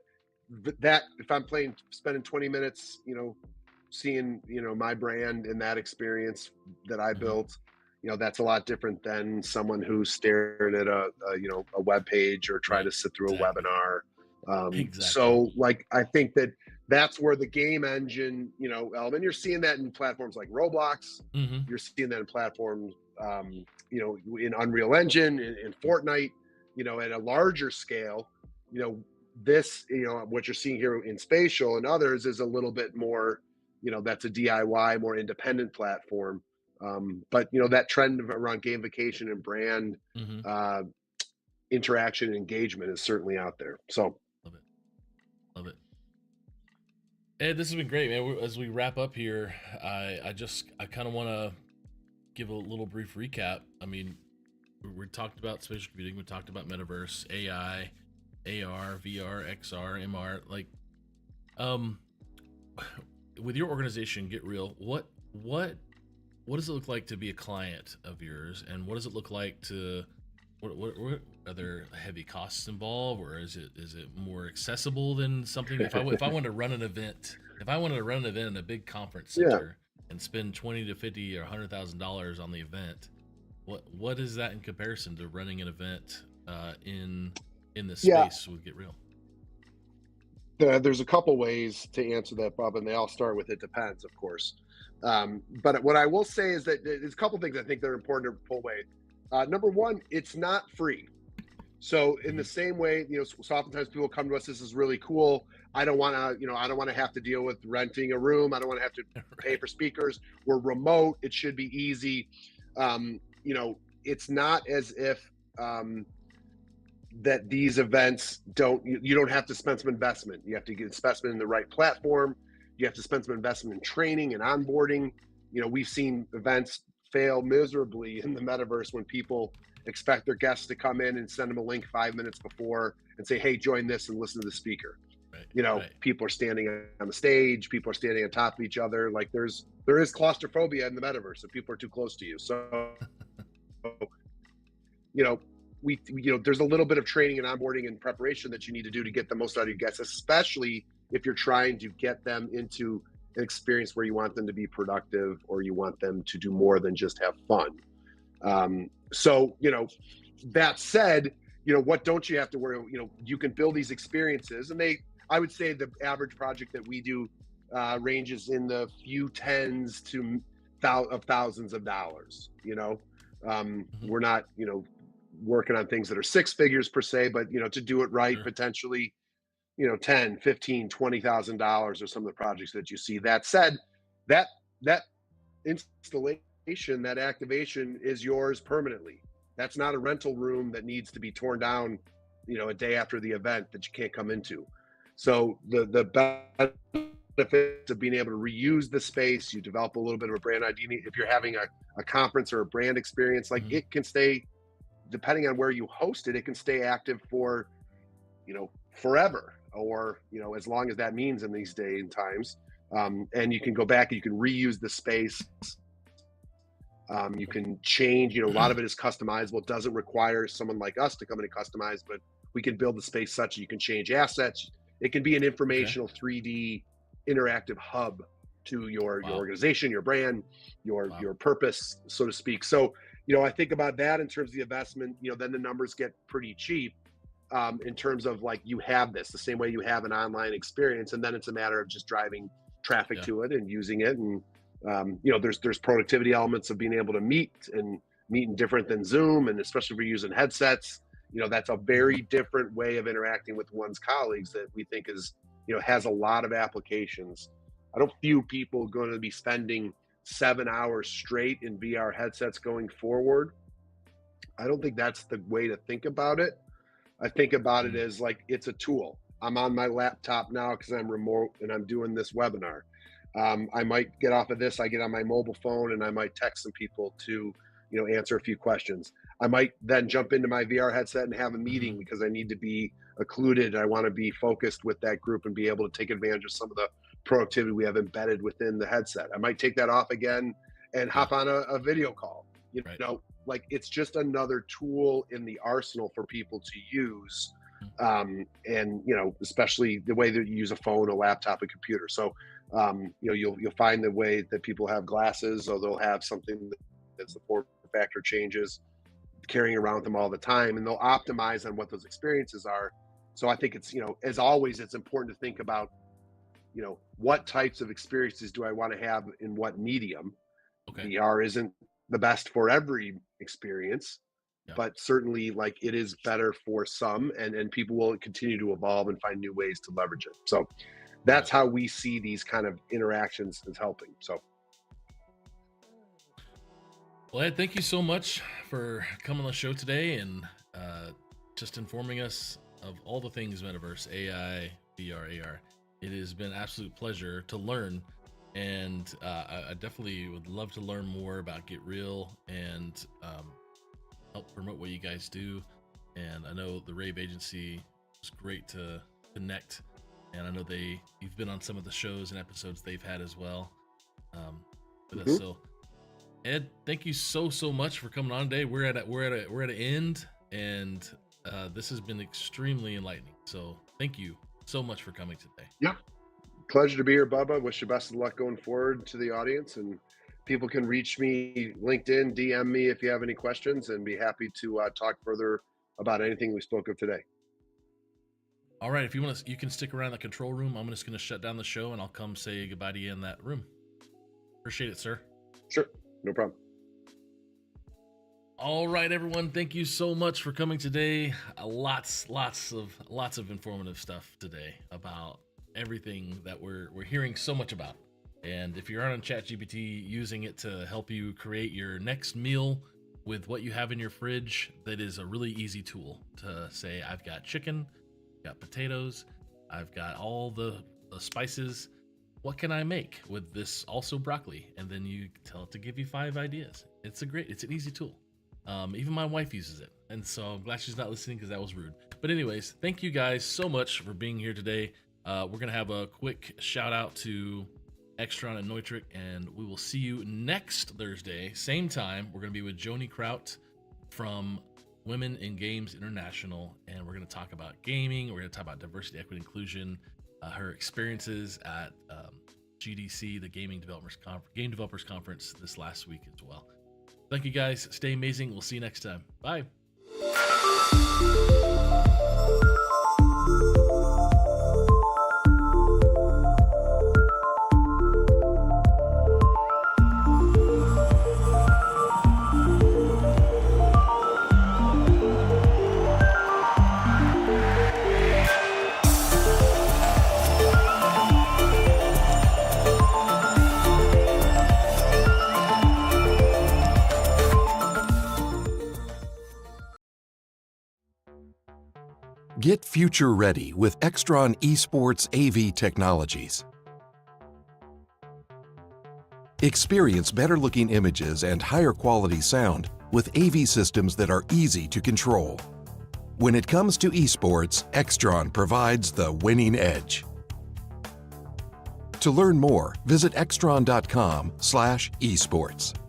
that if I'm spending 20 minutes, seeing, my brand in that experience that I built, that's a lot different than someone who's staring at a web page or trying to sit through a webinar. So like, I think that's where the game engine, element, you're seeing that in platforms like Roblox, you're seeing that in platforms, in Unreal Engine, in Fortnite, at a larger scale, this, what you're seeing here in Spatial and others is a little bit more, that's a DIY, more independent platform. But that trend around gamification and brand interaction and engagement is certainly out there. So love it. Ed, this has been great, man. As we wrap up here, I kind of want to give a little brief recap. I mean, we talked about spatial computing, we talked about metaverse, AI, AR, VR, XR, MR. Like, with your organization, Get Real, what does it look like to be a client of yours, and what does it look like to what are there heavy costs involved, or is it more accessible than something? If I wanted to run an event, in a big conference center and spend $20 to $50 or $100,000 on the event, what is that in comparison to running an event in this space with Get Real? There's a couple ways to answer that, Bob, and they all start with it depends, of course. But what I will say is that there's a couple things I think that are important to pull away. Number one, it's not free. So in the same way, so oftentimes people come to us, this is really cool. I don't want to have to deal with renting a room. I don't want to have to pay for speakers. We're remote. It should be easy. It's not as if that these events you don't have to spend some investment. You have to get investment in the right platform. You have to spend some investment in training and onboarding. We've seen events fail miserably in the metaverse when people expect their guests to come in and send them a link 5 minutes before and say, hey, join this and listen to the speaker. People are standing on the stage, people are standing on top of each other. Like there is claustrophobia in the metaverse if people are too close to you. So, there's a little bit of training and onboarding and preparation that you need to do to get the most out of your guests, especially if you're trying to get them into an experience where you want them to be productive or you want them to do more than just have fun. So, that said, what don't you have to worry? You can build these experiences, and I would say the average project that we do ranges in the few tens of thousands of dollars. We're not, working on things that are six figures per se, but to do it right, potentially, $10, $15, $20,000 are some of the projects that you see. That said, that installation, that activation is yours permanently. That's not a rental room that needs to be torn down, a day after the event that you can't come into. So the benefits of being able to reuse the space, you develop a little bit of a brand identity. If you're having a conference or a brand experience, like it can stay, depending on where you host it, it can stay active for, forever, or, as long as that means in these days and times. And you can go back and you can reuse the space. You can change, a lot of it is customizable. It doesn't require someone like us to come in and customize, but we can build the space such that you can change assets. It can be an informational 3D interactive hub to your organization, your brand, your purpose, so to speak. So, I think about that in terms of the investment, then the numbers get pretty cheap in terms of like, you have this the same way you have an online experience. And then it's a matter of just driving traffic to it and using it. And, there's productivity elements of being able to meet in different than Zoom. And especially if you're using headsets, that's a very different way of interacting with one's colleagues that we think is, has a lot of applications. I don't few people going to be spending 7 hours straight in VR headsets going forward. I don't think that's the way to think about it. I think about it as like, it's a tool. I'm on my laptop now because I'm remote and I'm doing this webinar. I might get off of this, I get on my mobile phone and I might text some people to, answer a few questions. I might then jump into my VR headset and have a meeting because I need to be occluded. I want to be focused with that group and be able to take advantage of some of the productivity we have embedded within the headset. I might take that off again and hop on a video call. Like it's just another tool in the arsenal for people to use And especially the way that you use a phone, a laptop, a computer. So you'll find the way that people have glasses, or they'll have something that's the form factor changes, carrying around with them all the time, and they'll optimize on what those experiences are. So I think it's, as always, it's important to think about, what types of experiences do I want to have in what medium. Okay. VR isn't the best for every experience, but certainly like it is better for some, and people will continue to evolve and find new ways to leverage it. So that's how we see these kind of interactions as helping. So. Well, Ed, thank you so much for coming on the show today and just informing us of all the things metaverse, AI, VR, AR. It has been an absolute pleasure to learn, and I definitely would love to learn more about Get Real and help promote what you guys do. And I know the rAVe agency is great to connect, and I know you've been on some of the shows and episodes they've had as well with us. So Ed, thank you so much for coming on today. We're at an end, and this has been extremely enlightening. So thank you so much for coming today. Yeah, pleasure to be here, Bubba. Wish you best of luck going forward to the audience, and people can reach me LinkedIn, DM me if you have any questions, and be happy to talk further about anything we spoke of today. All right, if you want to, you can stick around the control room. I'm just going to shut down the show, and I'll come say goodbye to you in that room. Appreciate it, sir. Sure, no problem. All right, everyone. Thank you so much for coming today. Lots of informative stuff today about everything that we're hearing so much about. And if you're on ChatGPT, using it to help you create your next meal with what you have in your fridge, that is a really easy tool to say, I've got chicken, I've got potatoes, I've got all the spices. What can I make with this? Also broccoli. And then you tell it to give you 5 ideas. It's an easy tool. Even my wife uses it. And so I'm glad she's not listening, because that was rude. But anyways, thank you guys so much for being here today. We're going to have a quick shout out to Extron and Neutrik, and we will see you next Thursday, same time. We're going to be with Joni Kraut from Women in Games International, and we're going to talk about gaming. We're going to talk about diversity, equity, inclusion, her experiences at GDC, the Game Developers Conference this last week as well. Thank you guys. Stay amazing. We'll see you next time. Bye. Get future ready with Extron Esports AV technologies. Experience better looking images and higher quality sound with AV systems that are easy to control. When it comes to esports, Extron provides the winning edge. To learn more, visit extron.com/esports.